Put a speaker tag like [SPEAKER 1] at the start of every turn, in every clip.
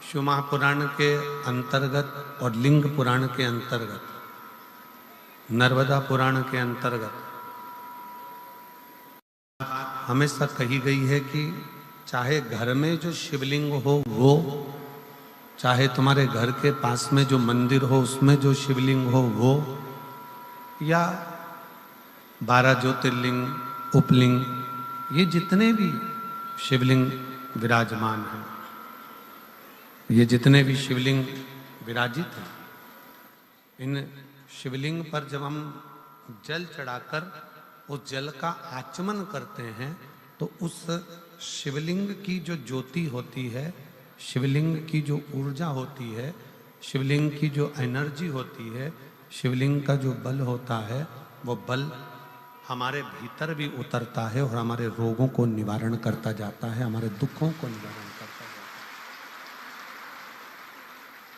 [SPEAKER 1] शिव महापुराण के अंतर्गत और लिंग पुराण के अंतर्गत, नर्मदा पुराण के अंतर्गत हमेशा कही गई है कि चाहे घर में जो शिवलिंग हो वो, चाहे तुम्हारे घर के पास में जो मंदिर हो उसमें जो शिवलिंग हो वो, या 12 ज्योतिर्लिंग, उपलिंग, ये जितने भी शिवलिंग विराजमान हैं, ये जितने भी शिवलिंग विराजित हैं, इन शिवलिंग पर जब हम जल चढ़ाकर उस जल का आचमन करते हैं तो उस शिवलिंग की जो ज्योति होती है, शिवलिंग की जो ऊर्जा होती है, शिवलिंग की जो एनर्जी होती है, शिवलिंग का जो बल होता है, वो बल हमारे भीतर भी उतरता है और हमारे रोगों को निवारण करता जाता है, हमारे दुखों को निवारण करता जाता है,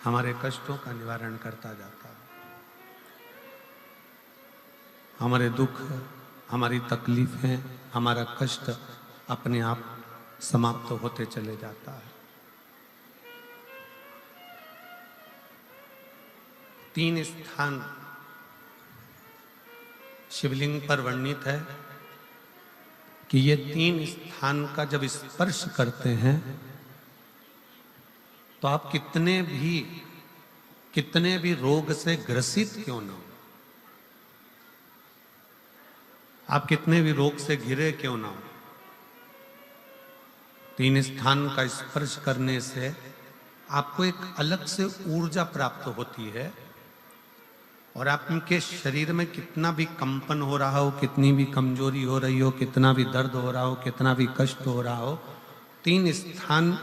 [SPEAKER 1] हमारे कष्टों का निवारण करता जाता है। हमारे दुख, हमारी तकलीफें, हमारा कष्ट अपने आप समाप्त होते चले जाता है। 3 स्थान शिवलिंग पर वर्णित है कि ये 3 स्थान का जब स्पर्श करते हैं तो आप कितने भी रोग से ग्रसित क्यों ना हो, आप कितने भी रोग से घिरे क्यों ना हो, 3 स्थान का स्पर्श करने से आपको एक अलग से ऊर्जा प्राप्त होती है और आपके शरीर में कितना भी कंपन हो रहा हो, कितनी भी कमजोरी हो रही हो, कितना भी दर्द हो रहा हो, कितना भी कष्ट हो रहा हो, 3 स्थान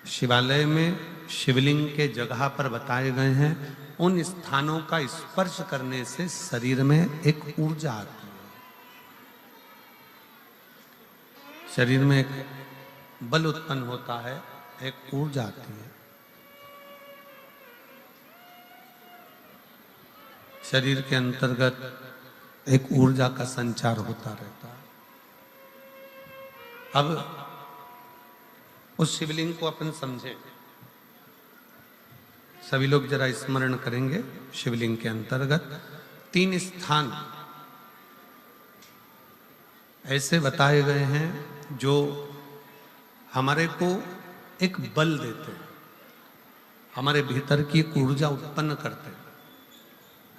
[SPEAKER 1] शिवालय में शिवलिंग के जगह पर बताए गए हैं। उन स्थानों का स्पर्श करने से शरीर में एक ऊर्जा आती है, शरीर में एक बल उत्पन्न होता है, एक ऊर्जा आती है, शरीर के अंतर्गत एक ऊर्जा का संचार होता रहता है। अब उस शिवलिंग को अपन समझें, सभी लोग जरा स्मरण करेंगे। शिवलिंग के अंतर्गत 3 स्थान ऐसे बताए गए हैं जो हमारे को एक बल देते हैं, हमारे भीतर की ऊर्जा उत्पन्न करते हैं।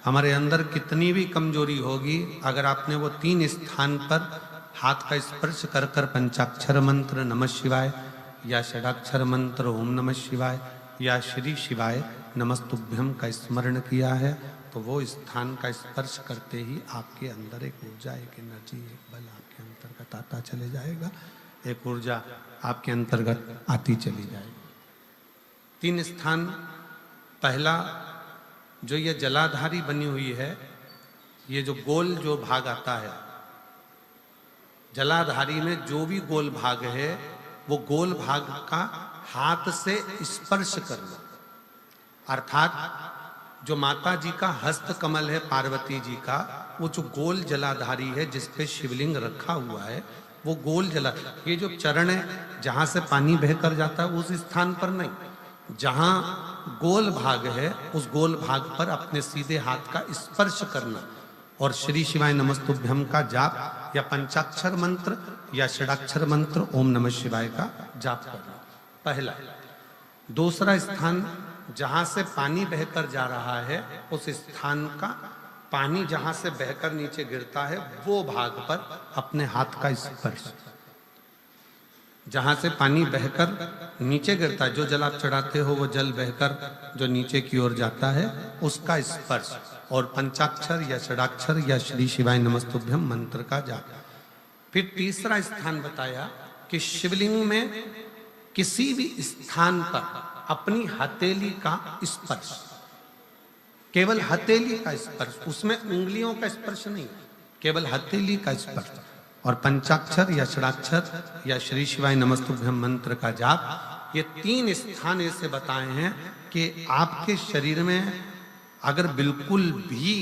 [SPEAKER 1] हमारे अंदर कितनी भी कमजोरी होगी, अगर आपने वो 3 स्थान पर हाथ का स्पर्श कर कर पंचाक्षर मंत्र नमः शिवाय या षडाक्षर मंत्र ओम नमः शिवाय या श्री शिवाय नमस्तुभ्यम का स्मरण किया है तो वो स्थान का स्पर्श करते ही आपके अंदर एक ऊर्जा, एक एनर्जी, एक बल आपके अंतर्गत आता चले जाएगा, एक ऊर्जा आपके अंतर्गत आती चली जाएगी। 3 स्थान, पहला जो ये जलाधारी बनी हुई है, ये जो गोल जो भाग आता है, जलाधारी में जो भी गोल भाग है वो गोल भाग का हाथ से स्पर्श करना, अर्थात जो माता जी का हस्त कमल है पार्वती जी का, वो जो गोल जलाधारी है जिस पे शिवलिंग रखा हुआ है, वो गोल जला, ये जो चरण है जहां से पानी बहकर जाता है उस स्थान पर नहीं, जहां गोल भाग है उस गोल भाग पर अपने सीधे हाथ का स्पर्श करना और श्री शिवाय नमस्तुभ्यम का जाप या पंचाक्षर मंत्र या षडाक्षर मंत्र ओम नमः शिवाय का जाप करना, पहला। दूसरा स्थान, जहां से पानी बहकर जा रहा है उस स्थान का पानी जहां से बहकर नीचे गिरता है वो भाग पर अपने हाथ का स्पर्श, जहां से पानी बहकर नीचे गिरता है, जो जल आप चढ़ाते हो वो जल बहकर जो नीचे की ओर जाता है उसका स्पर्श, और पंचाक्षर या षडाक्षर या श्री शिवाय नमस्तुभ्यम मंत्र का जाप। फिर तीसरा स्थान बताया कि शिवलिंग में किसी भी स्थान पर अपनी हथेली का स्पर्श, केवल हथेली का स्पर्श, उसमें उंगलियों का स्पर्श नहीं, केवल हथेली का स्पर्श, और पंचाक्षर या षडाक्षर या श्री शिवाय नमस्तुभ्यम मंत्र का जाप। ये 3 स्थान ऐसे बताए हैं कि आपके शरीर में अगर बिल्कुल भी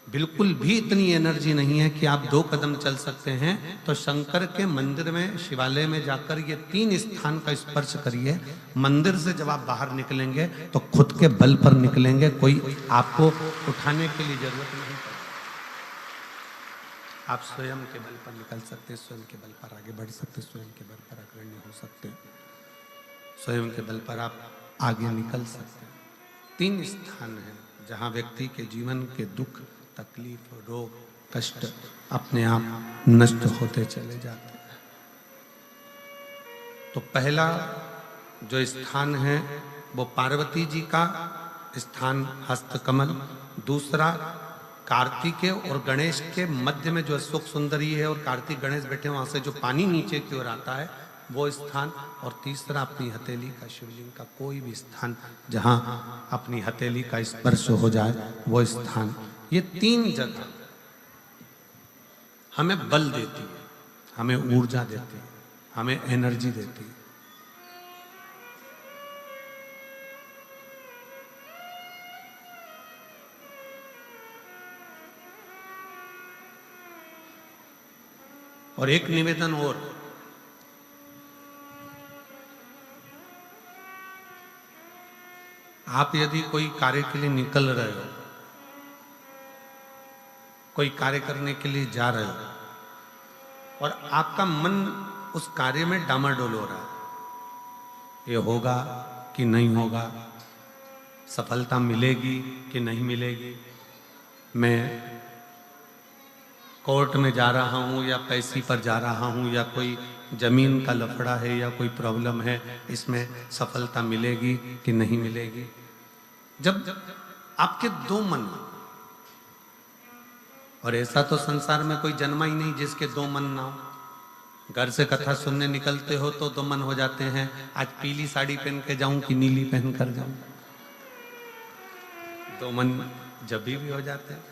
[SPEAKER 1] बिल्कुल भी इतनी एनर्जी नहीं है कि आप 2 कदम चल सकते हैं, तो शंकर के मंदिर में, शिवालय में जाकर ये 3 स्थान का स्पर्श करिए। मंदिर से जब आप बाहर निकलेंगे तो खुद के बल पर निकलेंगे, कोई आपको उठाने के लिए जरूरत नहीं पड़ेगी। आप स्वयं के बल पर निकल सकते हैं, स्वयं के बल पर आगे बढ़ सकते हैं, स्वयं के बल पर अग्रणी हो सकते हैं, स्वयं के बल पर आप आगे निकल सकते हैं। 3 स्थान हैं जहां व्यक्ति के जीवन के दुख, तकलीफ, रोग, कष्ट अपने आप नष्ट होते चले जाते हैं। तो पहला जो स्थान है वो पार्वती जी का स्थान हस्तकमल, दूसरा कार्तिकेय और गणेश के मध्य में जो अशोक सुंदरी है और कार्तिक गणेश बैठे वहां से जो पानी नीचे की ओर आता है वो स्थान, और तीसरा अपनी हथेली का, शिवलिंग का कोई भी स्थान जहां अपनी हथेली का स्पर्श हो जाए वो स्थान। ये 3 जगह हमें बल देती है, हमें ऊर्जा देती है, हमें एनर्जी देती है। और एक निवेदन और, आप यदि कोई कार्य के लिए निकल रहे हो, कोई कार्य करने के लिए जा रहे हो और आपका मन उस कार्य में डामाडोल हो रहा है, ये होगा कि नहीं होगा, सफलता मिलेगी कि नहीं मिलेगी, मैं कोर्ट में जा रहा हूँ या पैसी पर जा रहा हूँ, या कोई जमीन का लफड़ा है या कोई प्रॉब्लम है, इसमें सफलता मिलेगी कि नहीं मिलेगी। जब आपके 2 मन, और ऐसा तो संसार में कोई जन्मा ही नहीं जिसके 2 मन ना हो। घर से कथा सुनने निकलते हो तो 2 मन हो जाते हैं, आज पीली साड़ी पहन के जाऊं कि नीली पहन कर जाऊं, 2 मन जब भी हो जाते हैं।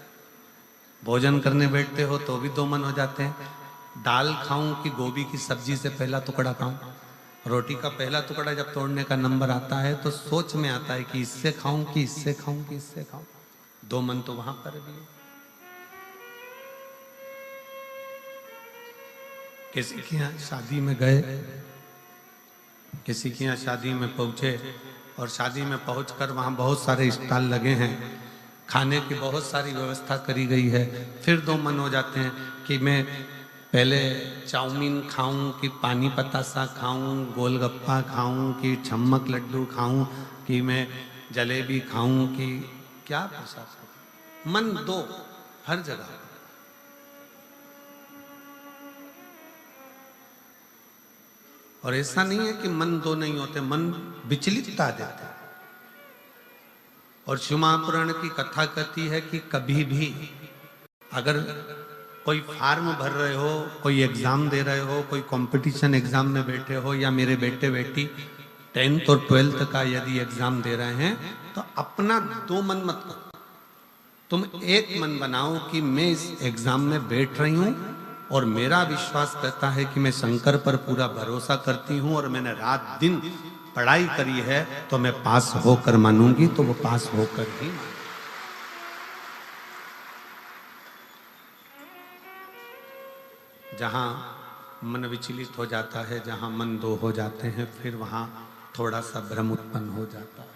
[SPEAKER 1] भोजन करने बैठते हो तो भी 2 मन हो जाते हैं, दाल खाऊं कि गोभी की सब्जी से पहला टुकड़ा खाऊं। रोटी का पहला टुकड़ा जब तोड़ने का नंबर आता है तो सोच में आता है कि इससे खाऊं कि इससे खाऊं कि इससे खाऊं। 2 मन तो वहां पर भी है। किसी के यहाँ शादी में गए, किसी के यहाँ शादी में पहुंचे और शादी में पहुंचकर वहां बहुत सारे स्टॉल लगे हैं, खाने की बहुत सारी व्यवस्था करी गई है, फिर 2 मन हो जाते हैं कि मैं पहले चाउमीन खाऊं कि पानी पतासा खाऊं, गोलगप्पा खाऊं कि छम्मक लड्डू खाऊं, कि मैं जलेबी खाऊं कि क्या प्रसाद खाऊं। मन 2 हर जगह। और ऐसा नहीं है कि मन 2 नहीं होते, मन विचलितता देते हैं। और शिव महापुराण की कथा कहती है कि कभी भी अगर कोई फार्म भर रहे हो, कोई एग्जाम दे रहे हो, कोई कंपटीशन एग्जाम में बैठे हो, या मेरे बेटे बेटी 10th और 12th का यदि एग्जाम दे रहे हैं, तो अपना 2 मन मत करो, तुम एक मन बनाओ कि मैं इस एग्जाम में बैठ रही हूं और मेरा विश्वास कहता है कि मैं शंकर पर पूरा भरोसा करती हूं और मैंने रात दिन पढ़ाई करी है तो मैं पास होकर मानूंगी, तो वो पास होकर ही मानूंगी। जहां मन विचलित हो जाता है, जहां मन 2 हो जाते हैं, फिर वहां थोड़ा सा भ्रम उत्पन्न हो जाता है,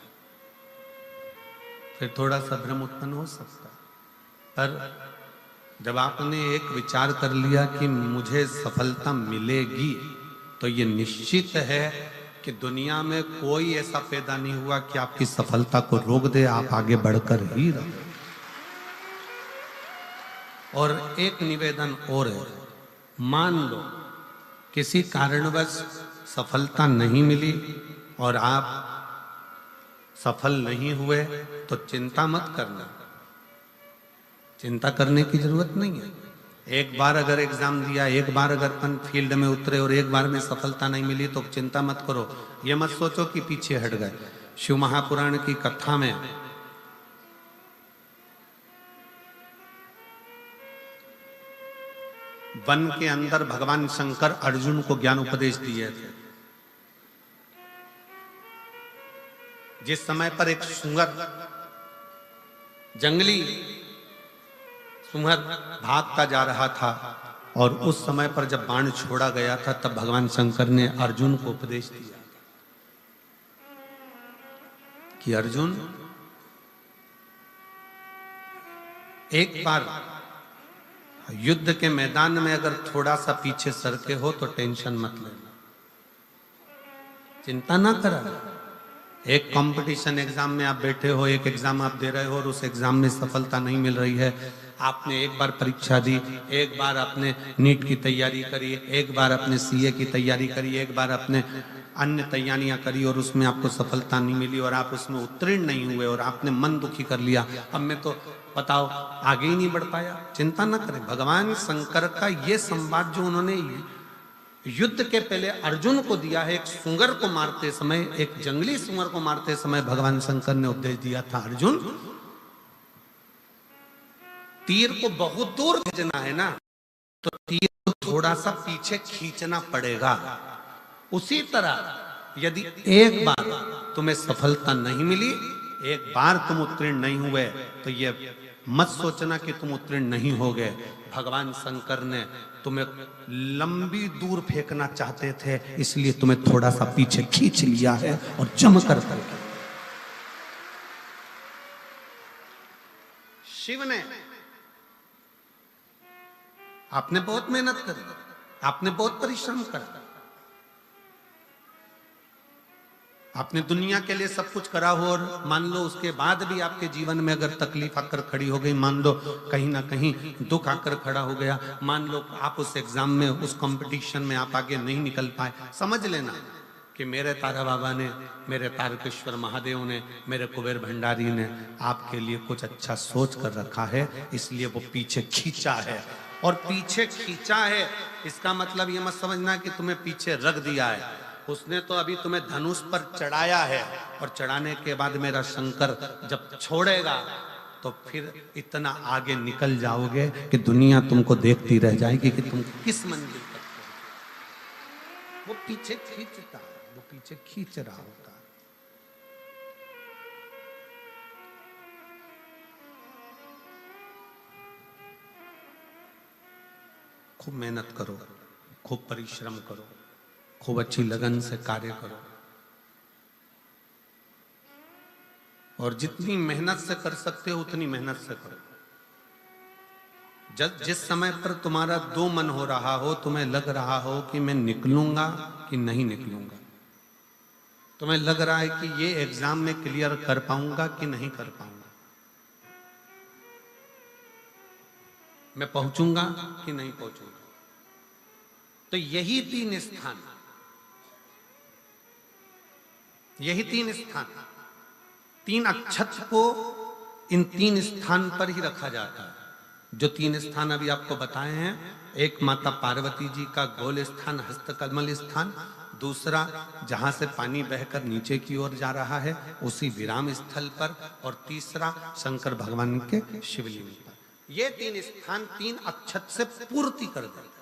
[SPEAKER 1] फिर थोड़ा सा भ्रम उत्पन्न हो सकता है। पर जब आपने एक विचार कर लिया कि मुझे सफलता मिलेगी, तो ये निश्चित है कि दुनिया में कोई ऐसा पैदा नहीं हुआ कि आपकी सफलता को रोक दे, आप आगे बढ़कर ही रहो। और एक निवेदन और है, मान लो किसी कारणवश सफलता नहीं मिली और आप सफल नहीं हुए, तो चिंता मत करना, चिंता करने की जरूरत नहीं है। एक बार अगर एग्जाम दिया, एक बार अगर अपन फील्ड में उतरे और एक बार में सफलता नहीं मिली तो चिंता मत करो। ये मत सोचो कि पीछे हट गए। शिव महापुराण की कथा में वन के अंदर भगवान शंकर अर्जुन को ज्ञान उपदेश दिए थे। जिस समय पर एक सुंगर जंगली सुमर भागता जा रहा था और उस समय पर जब बाण छोड़ा गया था तब भगवान शंकर ने अर्जुन को उपदेश दिया कि अर्जुन, एक बार युद्ध के मैदान में अगर थोड़ा सा पीछे सरके हो तो टेंशन मत लेना, चिंता ना करा। एक कंपटीशन एग्जाम में आप बैठे हो, एक एग्जाम आप दे रहे हो और उस एग्जाम में सफलता नहीं मिल रही है। आपने एक बार परीक्षा दी, एक बार आपने नीट की तैयारी करी, एक बार आपने सीए की तैयारी करी, एक बार आपने अन्य तैयारियां करी और उसमें आपको सफलता नहीं मिली और आप उसमें उत्तीर्ण नहीं हुए और आपने मन दुखी कर लिया। अब मैं तो बताओ आगे ही नहीं बढ़ पाया। चिंता न करें, भगवान शंकर का ये संवाद जो उन्होंने युद्ध के पहले अर्जुन को दिया है, एक सुंगर को मारते समय, एक जंगली सुंगर को मारते समय भगवान शंकर ने उपदेश दिया था, अर्जुन तीर को बहुत दूर भेजना है ना, तो तीर को थोड़ा सा पीछे खींचना पड़ेगा। उसी तरह यदि एक बार तुम्हें सफलता नहीं मिली, एक बार तुम उत्तीर्ण नहीं हुए, तो ये मत सोचना कि तुम उत्तीर्ण नहीं हो गए। भगवान शंकर ने तुम्हें लंबी दूर फेंकना चाहते थे, इसलिए तुम्हें थोड़ा सा पीछे खींच लिया है और जम कर शिव ने, आपने बहुत मेहनत करी, आपने बहुत परिश्रम करा, आपने दुनिया के लिए सब कुछ करा हो और मान लो उसके बाद भी आपके जीवन में अगर तकलीफ आकर खड़ी हो गई, मान लो कहीं ना कहीं दुख आकर खड़ा हो गया, मान लो आप उस एग्जाम में, उस कंपटीशन में आप आगे नहीं निकल पाए, समझ लेना कि मेरे तारा बाबा ने, मेरे तारकेश्वर महादेव ने, मेरे कुबेर भंडारी ने आपके लिए कुछ अच्छा सोच कर रखा है, इसलिए वो पीछे खींचा है। और पीछे खींचा है इसका मतलब ये मत समझना कि तुम्हें पीछे रख दिया है। उसने तो अभी तुम्हें धनुष पर चढ़ाया है और चढ़ाने के बाद मेरा शंकर जब छोड़ेगा तो फिर इतना आगे निकल जाओगे कि दुनिया तुमको देखती रह जाएगी कि तुम किस मंजिल तक पहुंचे। वो पीछे खींचता है, वो पीछे खींच रहा होता है। खूब मेहनत करो, खूब परिश्रम करो, खूब अच्छी लगन से कार्य करो और जितनी मेहनत से कर सकते हो उतनी मेहनत से करो। जिस समय पर तुम्हारा दो मन हो रहा हो, तुम्हें लग रहा हो कि मैं निकलूंगा कि नहीं निकलूंगा, तुम्हें लग रहा है कि ये एग्जाम में क्लियर कर पाऊंगा कि नहीं कर पाऊंगा, मैं पहुंचूंगा कि नहीं पहुंचूंगा, तो यही तीन स्थान, यही तीन स्थान, तीन अक्षत को इन तीन स्थान पर ही रखा जाता है। जो तीन स्थान अभी आपको बताए हैं, एक माता पार्वती जी का गोल स्थान, हस्तकमल स्थान, दूसरा जहां से पानी बहकर नीचे की ओर जा रहा है उसी विराम स्थल पर, और तीसरा शंकर भगवान के शिवलिंग पर। ये तीन स्थान तीन अक्षत से पूर्ति कर देते।